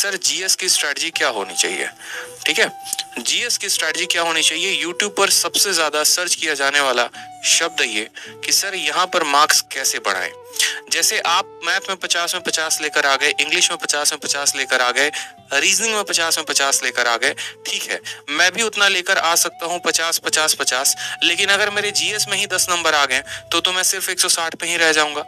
Sir GS की strategy क्या होनी चाहिए। ठीक है, जीएस की स्ट्रैटेजी क्या होनी चाहिए। यूट्यूब पर सबसे ज्यादा सर्च किया जाने वाला शब्द ये कि सर यहाँ पर मार्क्स कैसे बढ़ाएं। जैसे आप मैथ में 50 में 50 लेकर आ गए, इंग्लिश में 50 में 50 लेकर आ गए, रीजनिंग में 50 में 50 लेकर आ गए, ठीक है, मैं भी उतना लेकर आ सकता हूँ 50 50 50, लेकिन अगर मेरे जीएस में ही 10 नंबर आ गए तो मैं सिर्फ 160 पे ही रह जाऊंगा।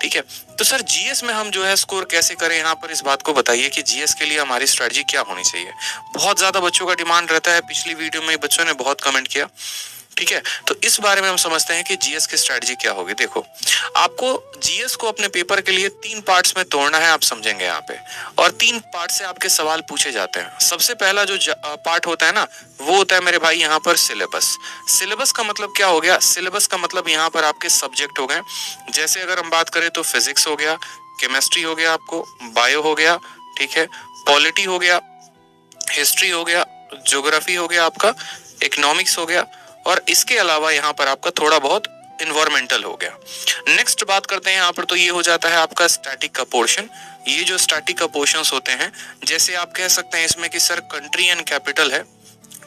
ठीक है, तो सर जीएस में हम जो है स्कोर कैसे करें, यहाँ पर इस बात को बताइए कि जीएस के लिए हमारी स्ट्रेटजी क्या होनी चाहिए। बहुत ज्यादा बच्चों का डिमांड रहता है, पिछली वीडियो में बच्चों ने बहुत कमेंट किया। ठीक है, तो इस बारे में हम समझते हैं कि जीएस की स्ट्रेटजी क्या होगी। देखो, आपको जीएस को अपने पेपर के लिए 3 पार्ट्स में तोड़ना है, आप समझेंगे यहाँ पे, और 3 पार्ट से आपके सवाल पूछे जाते हैं। सबसे पहला जो पार्ट होता है ना, वो होता है मेरे भाई यहाँ पर सिलेबस। सिलेबस का मतलब क्या हो गया, सिलेबस का मतलब यहाँ पर आपके सब्जेक्ट हो गए। जैसे अगर हम बात करें तो फिजिक्स हो गया, केमिस्ट्री हो गया, आपको बायो हो गया, ठीक है, पॉलिटी हो गया, हिस्ट्री हो गया, ज्योग्राफी हो गया, आपका इकोनॉमिक्स हो गया, और इसके अलावा यहाँ पर आपका थोड़ा बहुत इन्वायरमेंटल हो गया। नेक्स्ट बात करते हैं यहाँ पर, तो ये हो जाता है आपका स्टैटिक का पोर्शन। ये जो स्टैटिक का पोर्शंस होते हैं, जैसे आप कह सकते हैं इसमें कि सर कंट्री एंड कैपिटल है,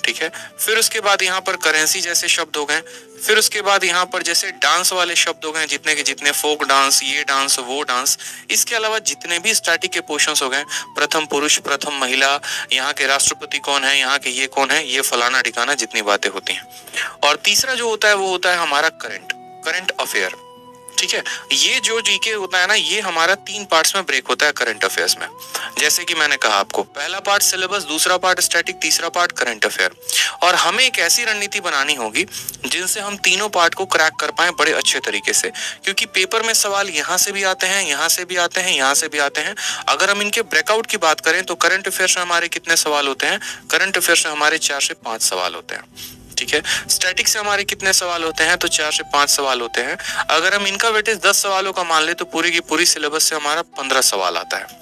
ठीक है, फिर उसके बाद यहाँ पर करेंसी जैसे शब्द हो गए, फिर उसके बाद यहाँ पर जैसे डांस वाले शब्द हो गए, जितने के जितने, फोक डांस, ये डांस, वो डांस, इसके अलावा जितने भी स्टैटिक के पोर्शंस हो गए, प्रथम पुरुष, प्रथम महिला, यहाँ के राष्ट्रपति कौन है, यहाँ के ये कौन है, ये फलाना ठिकाना, जितनी बातें होती हैं। और तीसरा जो होता है वो होता है हमारा करंट अफेयर। ठीक है, ये जो जीके होता है ना, ये हमारा 3 पार्ट्स में ब्रेक होता है करंट अफेयर्स में। जैसे कि मैंने कहा आपको, पहला पार्ट सिलेबस, दूसरा पार्ट स्टैटिक, तीसरा पार्ट करंट अफेयर। और हमें एक ऐसी रणनीति बनानी होगी जिनसे हम तीनों पार्ट को क्रैक कर पाए बड़े अच्छे तरीके से, क्योंकि पेपर में सवाल यहाँ से भी आते हैं, यहाँ से भी आते हैं, यहाँ से भी आते हैं। अगर हम इनके ब्रेकआउट की बात करें तो करंट अफेयर्स में हमारे कितने सवाल होते हैं, करंट अफेयर्स में हमारे 4 से 5 सवाल होते हैं। ठीक है, स्टैटिक से हमारे कितने सवाल होते हैं, तो 4 से 5 सवाल होते हैं। अगर हम इनका वेटेज 10 सवालों का मान ले तो पूरी की पूरी सिलेबस से हमारा 15 सवाल आता है।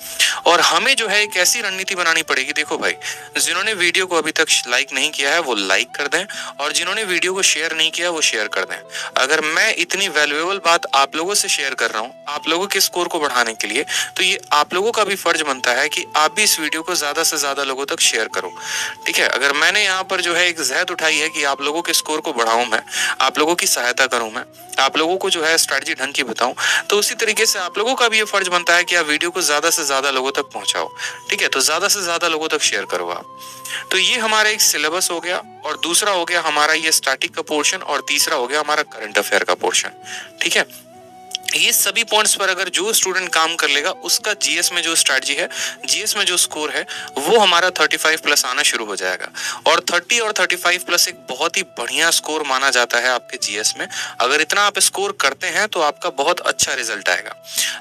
और हमें जो है एक ऐसी रणनीति बनानी पड़ेगी। देखो भाई, जिन्होंने वीडियो को अभी तक लाइक नहीं किया है वो लाइक कर दें, और जिन्होंने वीडियो को शेयर नहीं किया वो शेयर कर दें। अगर मैं इतनी वैल्यूएबल बात आप लोगों से शेयर कर रहा हूँ आप लोगों के स्कोर को बढ़ाने के लिए, तो ये आप लोगों का भी फर्ज बनता है कि आप भी इस वीडियो को ज्यादा से ज्यादा लोगों तक शेयर करो। ठीक है, अगर मैंने यहाँ पर जो है एक जहद उठाई है कि आप लोगों के स्कोर को बढ़ाऊं, मैं आप लोगों की सहायता करूं, मैं आप लोगों को जो है स्ट्रेटजी ढंग की बताऊं, तो उसी तरीके से आप लोगों का भी ये फर्ज बनता है कि आप वीडियो को ज्यादा से ज्यादा लोगों तक पहुंचाओ। ठीक है, तो ज्यादा से ज्यादा लोगों तक शेयर करो आप। तो ये हमारा एक सिलेबस हो गया, और दूसरा हो गया हमारा ये स्टैटिक का पोर्शन, और तीसरा हो गया हमारा करंट अफेयर का पोर्शन। ठीक है, ये सभी पॉइंट्स पर अगर जो स्टूडेंट काम कर लेगा उसका जीएस में जो स्ट्रैटेजी है, जीएस में जो स्कोर है, वो हमारा 35 प्लस आना शुरू हो जाएगा। और 30 और 35 प्लस एक बहुत ही बढ़िया स्कोर माना जाता है आपके जीएस में। अगर इतना आप स्कोर करते हैं तो आपका बहुत अच्छा रिजल्ट आएगा।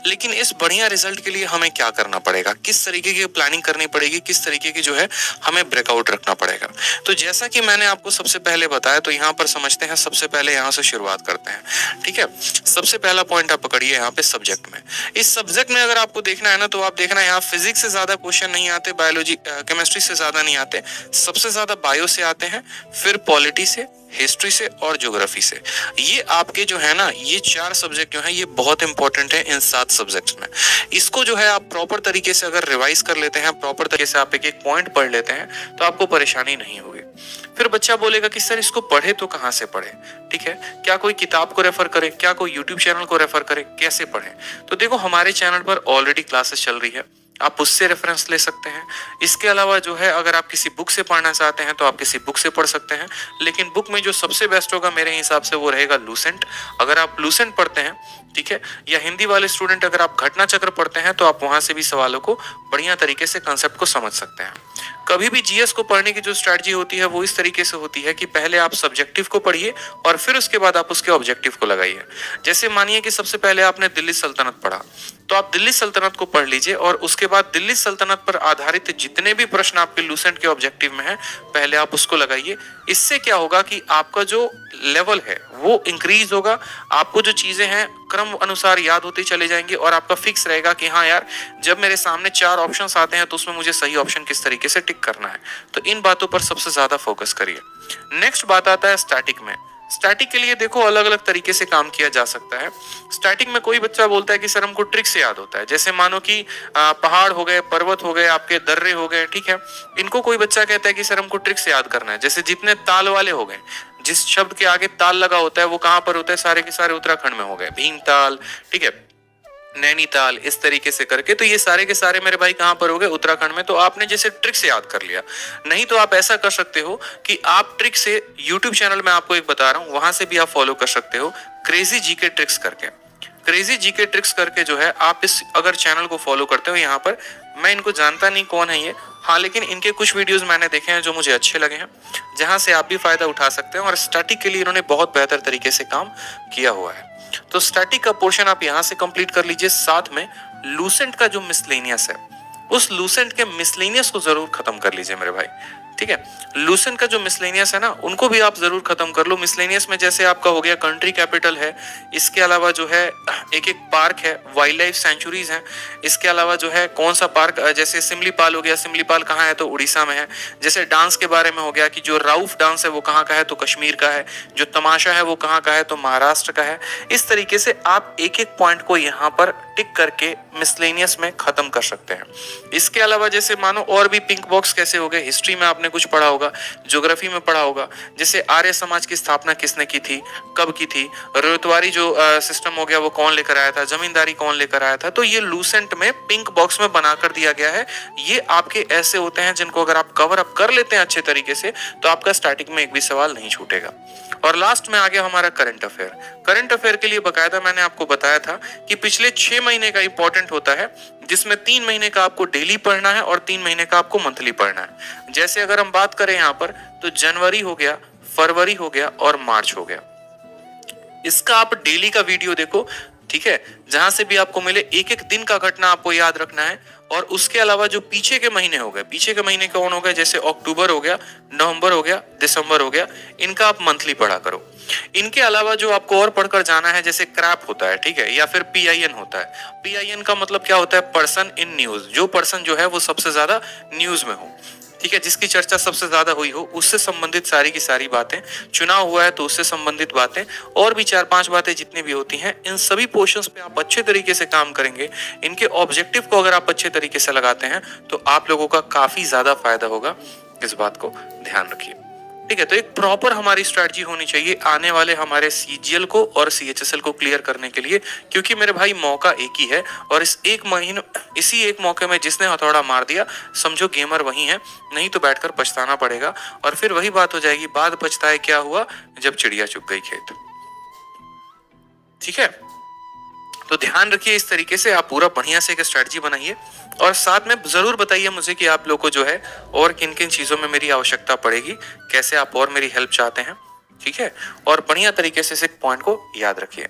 लेकिन इस बढ़िया रिजल्ट के लिए हमें क्या करना पड़ेगा, किस तरीके की प्लानिंग करनी पड़ेगी, किस तरीके की जो है हमें ब्रेकआउट रखना पड़ेगा। तो जैसा कि मैंने आपको सबसे पहले बताया, तो यहाँ पर समझते हैं, सबसे पहले यहाँ से शुरुआत करते हैं। ठीक है, सबसे पहला पॉइंट पकड़िए यहाँ पे सब्जेक्ट में। इस सब्जेक्ट में अगर आपको देखना है ना, तो आप देखना यहाँ फिजिक्स से ज्यादा क्वेश्चन नहीं आते, बायोलॉजी केमिस्ट्री से ज्यादा नहीं आते, सबसे ज्यादा बायो से आते हैं, फिर पॉलिटी से, हिस्ट्री से और ज्योग्राफी से। ये आपके जो है ना, ये 4 सब्जेक्ट जो है ये बहुत इंपॉर्टेंट है इन 7 सब्जेक्ट्स में। इसको जो है आप प्रॉपर तरीके से अगर रिवाइज कर लेते हैं, प्रॉपर तरीके से आप एक एक पॉइंट पढ़ लेते हैं, तो आपको परेशानी नहीं होगी। फिर बच्चा बोलेगा कि सर इसको पढ़े तो कहाँ से पढ़े। ठीक है, क्या कोई किताब को रेफर करें, क्या कोई यूट्यूब चैनल को रेफर करें, कैसे पढ़ें। तो देखो, हमारे चैनल पर ऑलरेडी क्लासेस चल रही है, आप उससे रेफरेंस ले सकते हैं। इसके अलावा जो है, अगर आप किसी बुक से पढ़ना चाहते हैं तो आप किसी बुक से पढ़ सकते हैं, लेकिन बुक में जो सबसे बेस्ट होगा मेरे हिसाब से वो रहेगा लूसेंट। अगर आप लूसेंट पढ़ते हैं, ठीक है, या हिंदी वाले स्टूडेंट अगर आप घटना चक्र पढ़ते हैं, तो आप वहां से भी सवालों को बढ़िया तरीके से कंसेप्ट को समझ सकते हैं। कभी भी जीएस को पढ़ने की जो स्ट्रैटेजी होती है वो इस तरीके से होती है कि पहले आप सब्जेक्टिव को पढ़िए और फिर उसके बाद आप उसके ऑब्जेक्टिव को लगाइए। जैसे मानिए कि सबसे पहले आपने दिल्ली सल्तनत पढ़ा, तो आप दिल्ली सल्तनत को पढ़ लीजिए, और उसके बाद दिल्ली सल्तनत पर आधारित जितने भी प्रश्न आपके लूसेंट के ऑब्जेक्टिव में है, पहले आप उसको लगाइए। इससे क्या होगा कि आपका जो लेवल है वो इंक्रीज होगा, आपको जो चीजें हैं क्रम अनुसार याद होती चले जाएंगी, और आपका फिक्स रहेगा कि हाँ यार, जब मेरे सामने 4 ऑप्शंस आते हैं तो उसमें मुझे सही ऑप्शन किस तरीके से टिक करना है। तो इन बातों पर सबसे ज्यादा फोकस करिए। नेक्स्ट बात आता है स्टैटिक में। स्टैटिक के लिए देखो अलग अलग तरीके से काम किया जा सकता है। स्टैटिक में कोई बच्चा बोलता है कि सर हमको ट्रिक से याद होता है, जैसे मानो कि पहाड़ हो गए, पर्वत हो गए, आपके दर्रे हो गए, ठीक है। इनको कोई बच्चा कहता है कि सर हमको ट्रिक से याद करना है, जैसे जितने ताल वाले हो गए, जिस शब्द के आगे ताल लगा होता है वो कहाँ पर होता है, सारे के सारे उत्तराखंड में हो गए, भीमताल, ठीक है, नैनीताल, इस तरीके से करके, तो ये सारे के सारे मेरे भाई कहां पर हो गए, उत्तराखंड में। तो आपने जैसे ट्रिक से याद कर लिया। नहीं तो आप ऐसा कर सकते हो कि आप ट्रिक से यूट्यूब चैनल में आपको एक बता रहा हूं, वहां से भी आप फॉलो कर सकते हो, क्रेजी जीके ट्रिक्स करके। क्रेजी जीके ट्रिक्स करके जो है आप इस अगर चैनल को फॉलो करते हो, यहाँ पर मैं इनको जानता नहीं कौन है ये, हाँ, लेकिन इनके कुछ वीडियोस मैंने देखे हैं जो मुझे अच्छे लगे हैं, जहां से आप भी फायदा उठा सकते हैं। और स्टैटिक के लिए इन्होंने बहुत बेहतर तरीके से काम किया हुआ है। तो स्टैटिक का पोर्शन आप यहां से कंप्लीट कर लीजिए। साथ में लूसेंट का जो मिसलेनियस है, उस लूसेंट के मिसलेनियस को जरूर खत्म कर लीजिए मेरे भाई, ठीक है। लूसेंट का जो मिसलेनियस है ना, उनको भी आप जरूर खत्म कर लो। मिसलेनियस में जैसे आपका हो गया कंट्री कैपिटल है, इसके अलावा जो है एक एक पार्क है, वाइल्ड लाइफ सेंचुरीज हैं, इसके अलावा जो है कौन सा पार्क, जैसे सिमलीपाल हो गया, सिमलीपाल कहाँ है तो उड़ीसा में है। जैसे डांस के बारे में हो गया कि जो राउफ डांस है वो कहाँ का है तो कश्मीर का है, जो तमाशा है वो कहाँ का है तो महाराष्ट्र का है। इस तरीके से आप एक एक पॉइंट को यहाँ पर टिक करके मिसलेनियस में खत्म कर सकते हैं। इसके अलावा जैसे मानो और भी पिंक बॉक्स कैसे हो गए, हिस्ट्री में आपने कुछ पढ़ा होगा, ज्योग्राफी में पढ़ा होगा, जैसे आर्य समाज की स्थापना किसने की थी, कब की थी, रोयतवारी जो सिस्टम हो गया वो कौन लेकर आया था, जमींदारी कौन लेकर आया था, तो ये लूसेंट में पिंक बॉक्स में बनाकर दिया गया है। ये आपके ऐसे होते हैं जिनको अगर आप कवर अप कर लेते हैं अच्छे तरीके से, तो आपका स्टैटिक में एक भी सवाल नहीं छूटेगा। और लास्ट में आ गया हमारा करंट अफेयर। करंट अफेयर के लिए बकायदा मैंने आपको बताया था कि पिछले 6 महीने का इंपॉर्टेंट होता है, जिसमें 3 महीने का आपको डेली पढ़ना है और 3 महीने का आपको मंथली पढ़ना है। जैसे अगर हम बात करें यहाँ पर, तो जनवरी हो गया, फरवरी हो गया और मार्च हो गया। इसका आप डेली का वीडियो देखो, ठीक है, जहां से भी आपको मिले एक एक दिन का घटना आपको याद रखना है। और उसके अलावा जो पीछे के महीने हो गए, पीछे के महीने कौन हो गए, जैसे अक्टूबर हो गया, नवंबर हो गया, दिसंबर हो गया, इनका आप मंथली पढ़ा करो। इनके अलावा जो आपको और पढ़कर जाना है, जैसे क्रैप होता है, ठीक है, या फिर PIN होता है। PIN का मतलब क्या होता है, पर्सन इन न्यूज, जो पर्सन जो है वो सबसे ज्यादा न्यूज में हो, ठीक है, जिसकी चर्चा सबसे ज्यादा हुई हो, उससे संबंधित सारी की सारी बातें, चुनाव हुआ है तो उससे संबंधित बातें, और भी 4-5 बातें जितनी भी होती हैं, इन सभी पोर्शंस पे आप अच्छे तरीके से काम करेंगे। इनके ऑब्जेक्टिव को अगर आप अच्छे तरीके से लगाते हैं तो आप लोगों का काफी ज्यादा फायदा होगा। इस बात को ध्यान रखिए, ठीक है। तो एक प्रॉपर हमारी स्ट्रेटजी होनी चाहिए आने वाले हमारे CGL को और CHSL को क्लियर करने के लिए, क्योंकि मेरे भाई मौका एक ही है, और इसी एक मौके में जिसने हथौड़ा मार दिया, समझो गेमर वही है, नहीं तो बैठकर पछताना पड़ेगा। और फिर वही बात हो जाएगी, बाद पछताए क्या हुआ जब चिड़िया चुग गई खेत, ठीक है। तो ध्यान रखिए, इस तरीके से आप पूरा बढ़िया से एक स्ट्रेटजी बनाइए, और साथ में जरूर बताइए मुझे कि आप लोग को जो है और किन किन चीजों में मेरी आवश्यकता पड़ेगी, कैसे आप और मेरी हेल्प चाहते हैं, ठीक है। और बढ़िया तरीके से इस पॉइंट को याद रखिए।